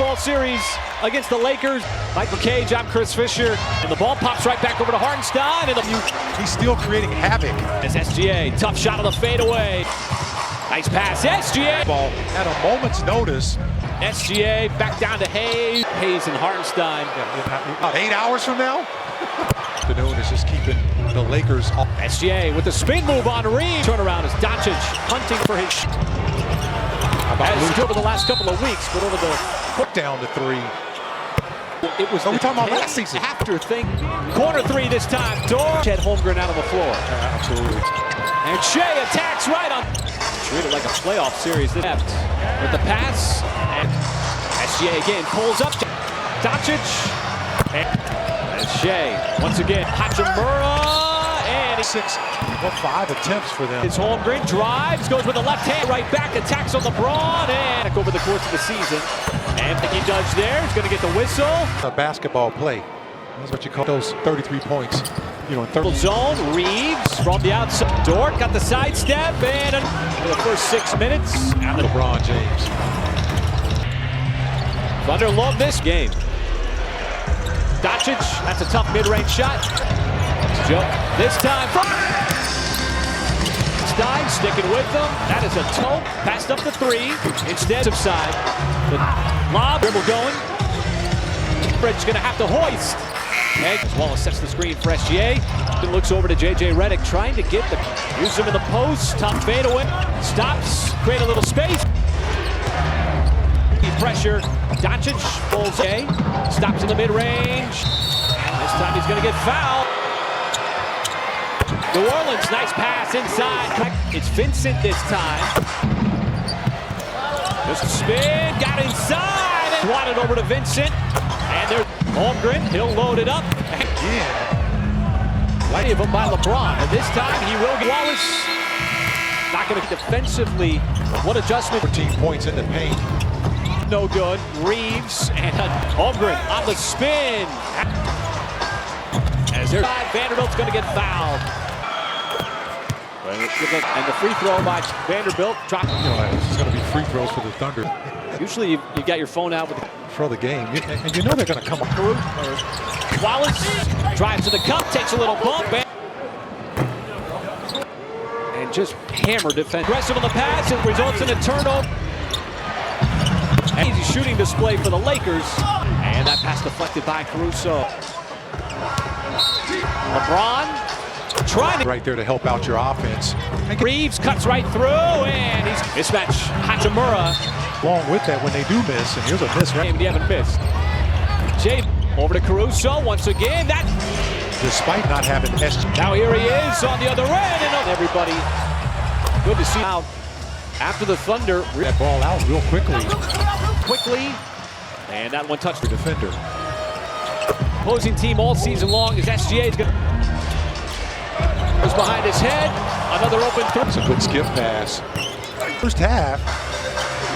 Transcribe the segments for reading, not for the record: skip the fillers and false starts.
basketball series against the Lakers. Michael Cage, I'm Chris Fisher. And the ball pops right back over to Hartenstein. And he's still creating havoc. It's SGA, tough shot on the fadeaway. Nice pass, SGA. Ball at a moment's notice. SGA back down to Hayes. Hayes and Hartenstein. About 8 hours from now. Afternoon is just keeping the Lakers off. SGA with the spin move on Reed. Turnaround is Doncic hunting for his. As over the last couple of weeks, but over the put down to three. It was. We're talking about last season. After thing, corner three this time. Dort had Holmgren out on the floor. Absolutely. And Shea attacks right on. Treated like a playoff series. Left with the pass. And SGA again pulls up. Doncic. And Shea once again. Hachimura. And 6 or 5 attempts for them. It's Holmgren drives, goes with the left hand, right back, attacks on LeBron, and over the course of the season. And he does there. He's going to get the whistle. A basketball play. That's what you call those 33 points. You know, in third zone. Reeves from the outside. Dort got the sidestep, and for the first 6 minutes. And LeBron James. Thunder love this game. Doncic, that's a tough mid-range shot. Joe, this time from Stein sticking with them. That is a toe. Passed up the three. Instead of side. The lob dribble going. Bridge going to have to hoist. And Wallace sets the screen for SGA. Then looks over to JJ Redick trying to get the use him in the post. Tough fadeaway. Stops. Create a little space. Pressure. Doncic pulls A. Stops in the mid-range. This time he's going to get fouled. New Orleans, nice pass inside. It's Vincent this time. Just a spin, got inside, and swatted over to Vincent. And there's Holmgren, he'll load it up. Again. Plenty of them by LeBron. And this time he will get Wallace. Not going to defensively. What adjustment? 14 points in the paint. No good. Reeves and Holmgren on the spin. As there's Vanderbilt's going to get fouled. And the free throw by Vanderbilt. You know, it's going to be free throws for the Thunder. Usually you got your phone out with for the game, and you know they're going to come up. Wallace drives to the cup, takes a little bump, and just hammered defense. Aggressive on the pass, it results in a turnover. And easy shooting display for the Lakers. And that pass deflected by Caruso. LeBron trying to right there to help out your offense. Reeves cuts right through, and he's mismatch. Hachimura. Along with that, when they do miss, and here's a miss. Right? You haven't missed. Jay over to Caruso once again. That despite not having S. Now here he is on the other end, and everybody. Good to see out after the Thunder. That ball out real quickly, and that one touched the defender. Opposing team all season long is SGA is going to. Was behind his head. Another open throw. It's a good skip pass. First half,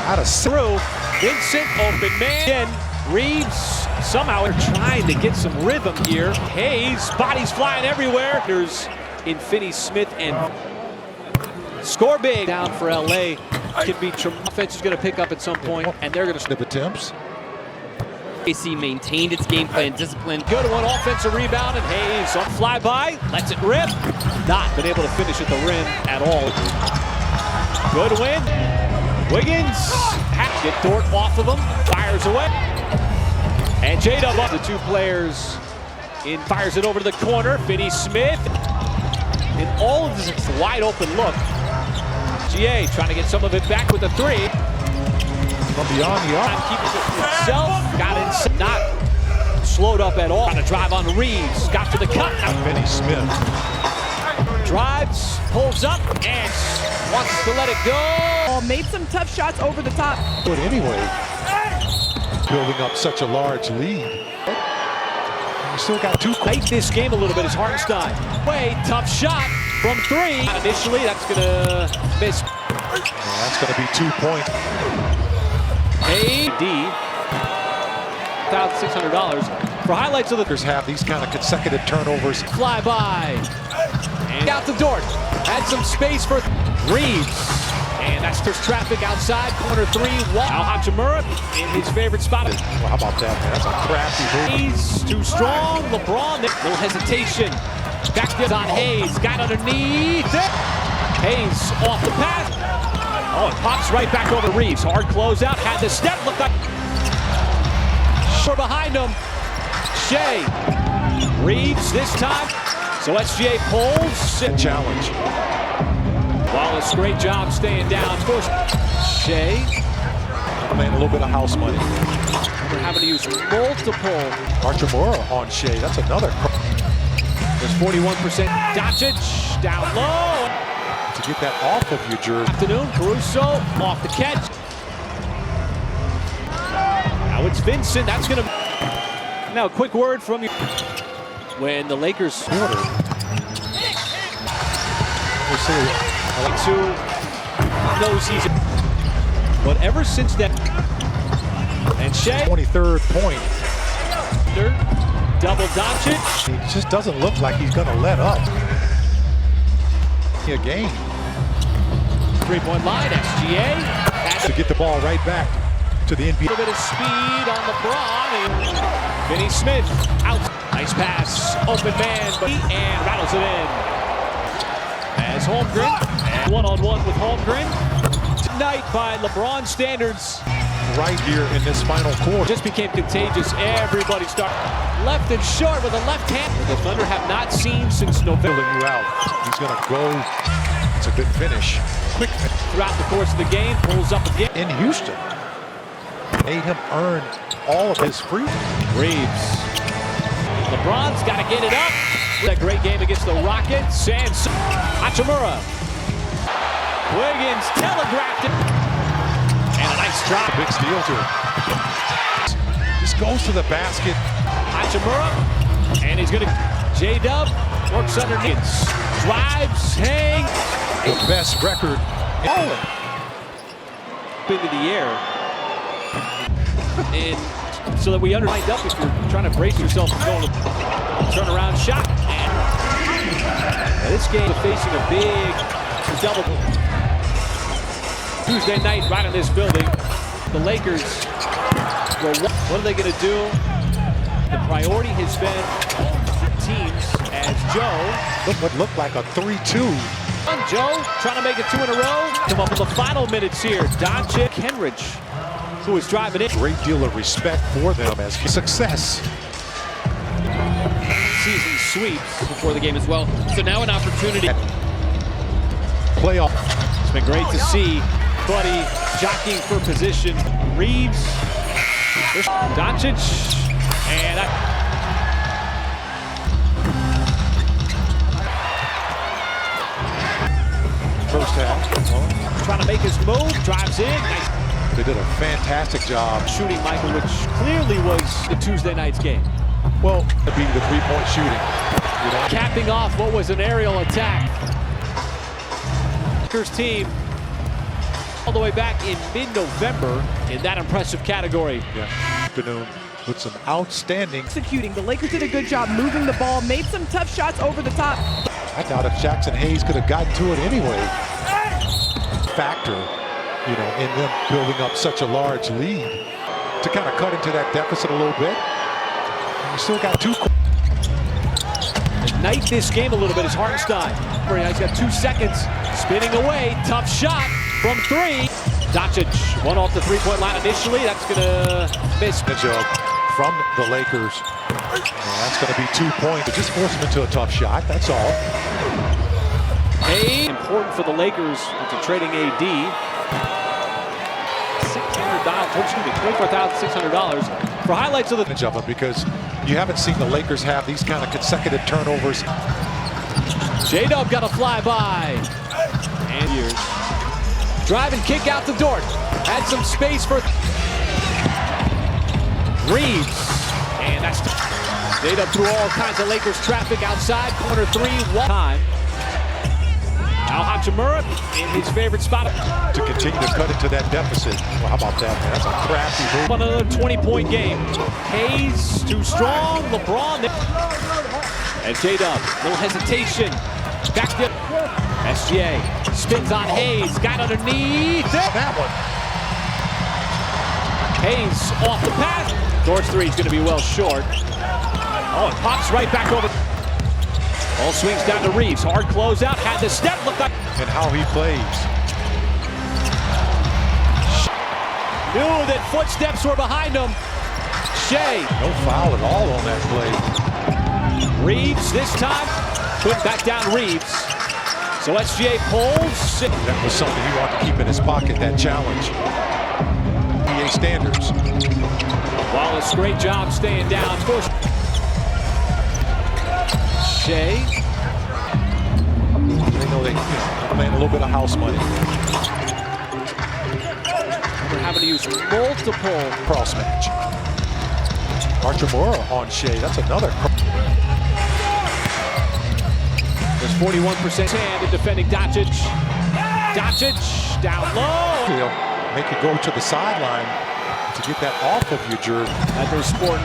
out of through. Vincent, open man. Again, Reeves somehow are trying to get some rhythm here. Hayes, bodies flying everywhere. There's in Finney-Smith and score big down for LA. Can be offense is going to pick up at some point, and they're going to snip attempts. AC maintained its game plan, discipline. Good one, offensive rebound, and Hayes on flyby, lets it rip. Not been able to finish at the rim at all. Good win. Wiggins, get Dort off of him, fires away. And J-Dub up the two players. Fires it over to the corner, Finney-Smith. And all of this wide open look. GA trying to get some of it back with the three. From beyond the arc. Keeping it himself, got inside, not slowed up at all. Trying to drive on Reeves, got to the cut. Finney-Smith drives, pulls up, and wants to let it go. Made some tough shots over the top. But anyway, building up such a large lead. You still got two. Late this game a little bit is Hartenstein. Tough shot from three. Initially, that's gonna miss. That's gonna be 2 points. AD, $1,600 for highlights of the. Have these kind of consecutive turnovers. Fly by, and out the Dort. Had some space for Reeves, And that's just traffic outside, corner three. Now Hachimura in his favorite spot. Well, how about that, man? That's a crafty move. Hayes too strong. LeBron, little hesitation. Back there on Hayes, got underneath it. Hayes off the pass. Oh, it pops right back over Reeves. Hard closeout, had the step, looked like. Short behind him. Shea. Reeves this time. So SGA pulls. Challenge. Wallace, great job staying down. First, Shea. Playing a little bit of house money. We're having to use multiple. Hachimura on Shea. That's another. There's 41%. Doncic down low. To get that off of your jersey. Afternoon, Caruso off the catch. Now it's Vincent. That's going to. Now, a quick word from you. When the Lakers Quarter. We'll see. two knows he's. But ever since that, and Shea 23rd point. double Doncic. He just doesn't look like he's going to let up. A game. 3-point line. SGA had To get the ball right back to the a NBA. little bit of speed on LeBron. And Vinny Smith out. Nice pass, open man, and rattles it in. As Holmgren, and one-on-one with Holmgren. Tonight, by LeBron standards, Right here in this final quarter. just became contagious. Everybody started left and short with a left hand. The Thunder have not seen since November. Filling you out. He's going to go. It's a good finish. Quick finish. Throughout the course of the game, pulls up again. In Houston. Made him earn all of his freedom. Reeves. LeBron's got to get it up. That great game against the Rockets. And Hachimura. Wiggins telegraphed it. And a nice drop. Big steal to him. Just goes to the basket. Hachimura. And he's going to. J-Dub works underneath. Drives, hang. The best record. Into the air. And so that we lined up if you're trying to brace yourself and going to turnaround shot. And this game is facing a big double. Tuesday night right in this building. The Lakers, well, what are they going to do? The priority has been teams as Joe. Look what looked like a 3-2. Joe trying to make it two in a row. Come up in the final minutes here. Doncic, Henrich, who is driving in. Great deal of respect for them as success. Season sweeps before the game as well. So now an opportunity. Playoff. It's been great to see Buddy jockeying for position. Reeves, Doncic, and First half. trying to make his move, drives in. Nice They did a fantastic job. shooting, Michael, which clearly was the Tuesday night's game. Well, to be the three-point shooting. You know, Capping off what was an aerial attack. Lakers team all the way back in mid-November in that impressive category. yeah. Afternoon with some outstanding. Executing. The Lakers did a good job moving the ball, made some tough shots over the top. I doubt if Jackson Hayes could have gotten to it anyway. Factor, you know, in them building up such a large lead to kind of cut into that deficit a little bit. And you still got two. Ignite this game a little bit is Hartenstein. He's got 2 seconds, spinning away, tough shot from three. Doncic, one off the three-point line initially. That's gonna miss. Good job from the Lakers. And that's going to be 2 points. Just force them into a tough shot. That's all. Hey, important for the Lakers into trading AD. $24,600 for highlights of the Of them because you haven't seen the Lakers have these kind of consecutive turnovers. J-Dub got a flyby. And years. Drive and kick out the door. Had some space for Reeves. And that's J-Dub through all kinds of Lakers traffic outside. Corner three, one time. Now Hachimura in his favorite spot. To continue to cut into that deficit. Well, how about that, man? That's a crafty move. On another 20-point game. Hayes too strong. LeBron. And J-Dub, little hesitation. Back there. SGA spins on Hayes, got underneath. That one. Hayes off the pass. Dort's three is going to be well short. Oh, it pops right back over. Ball swings down to Reeves. Hard closeout. Had the step. Looked like. And how he plays. Knew that footsteps were behind him. Shea. No foul at all on that play. Reeves this time. Put back down Reeves. So SGA pulls. That was something he wanted to keep in his pocket, that challenge. NBA standards. Wallace, great job staying down. Shea. They know they're playing a little bit of house money. We're having to use multiple Cross match. Archimura on Shea. That's another. There's 41% hand in defending Doncic. Doncic down low. Make it go to the sideline to get that off of you, Jerv. At their sport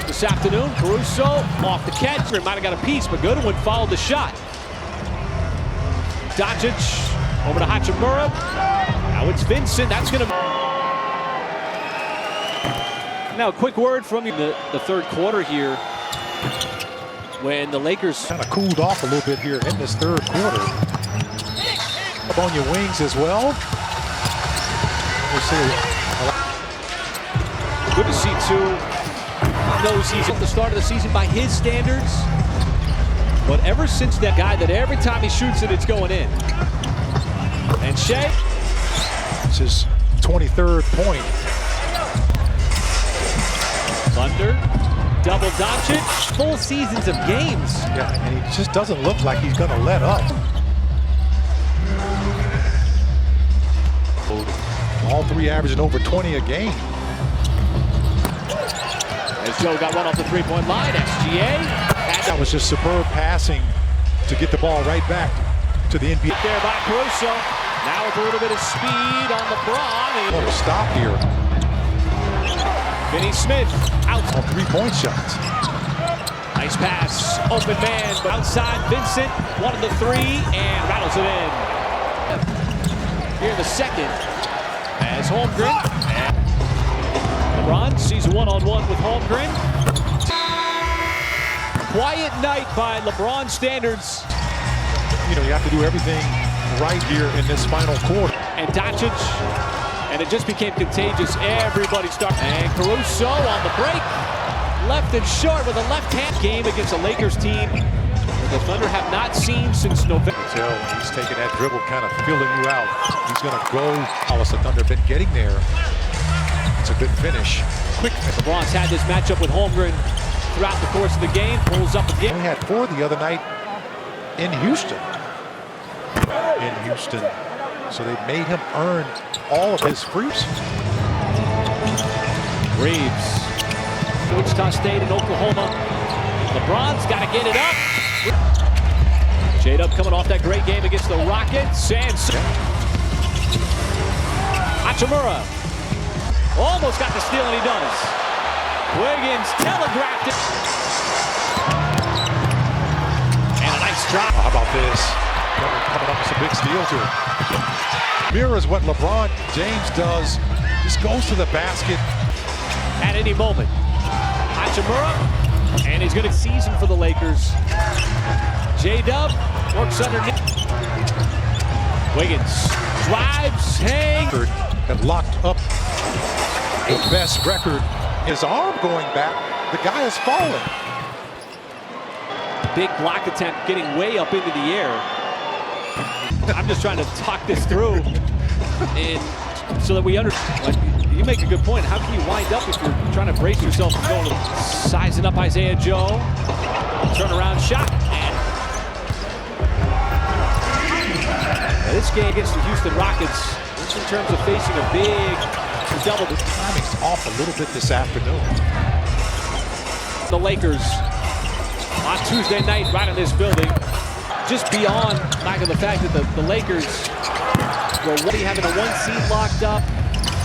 this afternoon, Caruso off the catch. Might have got a piece, but Goodwin followed the shot. Doncic over to Hachimura. Now it's Vincent. That's going to. Now, a quick word from you. The third quarter here, when the Lakers kind of cooled off a little bit here in this third quarter. Up on your wings as well. We'll see. Good to see too. Knows he's at the start of the season by his standards, but ever since that guy that every time he shoots it, it's going in. And Shea. It's his 23rd point. Thunder, double Doncic, full seasons of games. Yeah, and he just doesn't look like he's going to let up. All three averaging over 20 a game. As Joe got one off the three-point line, SGA. That was just superb passing to get the ball right back to the NBA. There by Caruso. Now with a little bit of speed on LeBron. What a stop here. Finney Smith out on three-point shots. Nice pass, open man, but outside Vincent, one of the three, and rattles it in. Here in the second, as Holmgren. LeBron sees a one-on-one with Holmgren. Quiet night by LeBron standards. You have to do everything right here in this final quarter. And Doncic. And it just became contagious. Everybody started. And Caruso on the break. Left and short with a left-hand game against a Lakers team the Thunder have not seen since November. He's taking that dribble, kind of filling you out. He's going to go. The Thunder have been getting there. It's a good finish. Quick. LeBron's had this matchup with Holmgren throughout the course of the game. Pulls up again. We had 4 the other night in Houston. So they made him earn all of his frees. Reeves. Wichita State and Oklahoma. LeBron's got to get it up. J-Dub coming off that great game against the Rockets. And Hachimura almost got the steal, and he does. Wiggins telegraphed it. And a nice drop. How about this? Coming up with some big steals here. Mirrors what LeBron James does. Just goes to the basket. At any moment. Hachimura. And he's going to season for the Lakers. J-Dub works underneath. Wiggins drives, hangs. Have locked up the best record. His arm going back. The guy is falling. Big block attempt getting way up into the air. I'm just trying to talk this through and so that we understand. You make a good point. How can you wind up if you're trying to brace yourself and going to sizing up Isaiah Joe? Turnaround shot. And this game against the Houston Rockets, just in terms of facing a big double. The timing's off a little bit this afternoon. The Lakers on Tuesday night right in this building. Just beyond the fact that the Lakers were having a 1 seed locked up.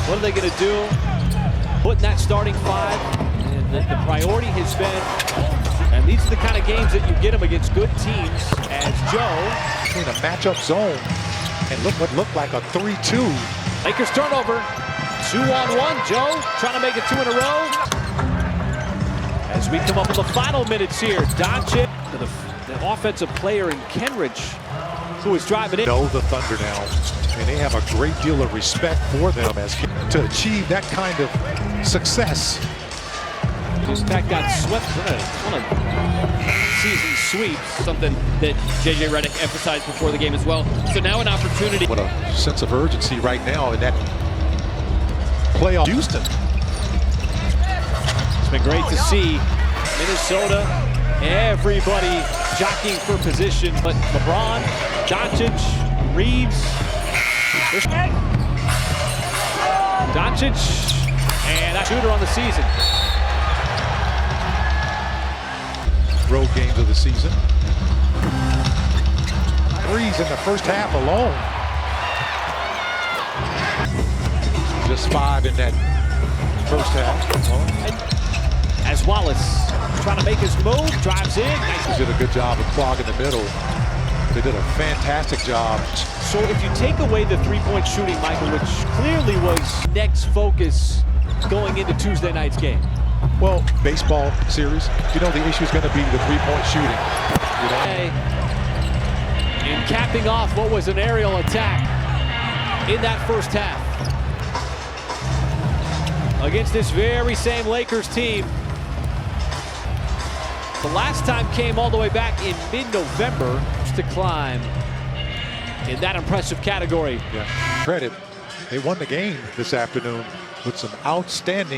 What are they going to do? Putting that starting 5. And the priority has been, and And these are the kind of games that you get them against good teams as Joe. In a matchup zone, and look what looked like a 3-2. Lakers turnover. 2-on-1. Joe trying to make it 2 in a row. As we come up with the final minutes here, Doncic, the offensive player in Kenridge, who is driving in. Know the Thunder now, and they have a great deal of respect for them as to achieve that kind of success. This pack got swept on a season sweep. Something that J.J. Redick emphasized before the game as well. So now an opportunity. What a sense of urgency right now in that playoff. Houston. It's been great to see Minnesota, everybody jockeying for position, but LeBron, Doncic, Reeves, Doncic, and that shooter on the season. Road games of the season. Threes in the first half alone. Just 5 in that first half. As Wallace trying to make his move, drives in. They did a good job of clogging the middle. They did a fantastic job. So if you take away the three-point shooting, Michael, which clearly was next focus going into Tuesday night's game. Well, baseball series, you know the issue is going to be the three-point shooting. You know? In capping off what was an aerial attack in that first half against this very same Lakers team. The last time came all the way back in mid-November to climb in that impressive category. Yeah. Credit, they won the game this afternoon with some outstanding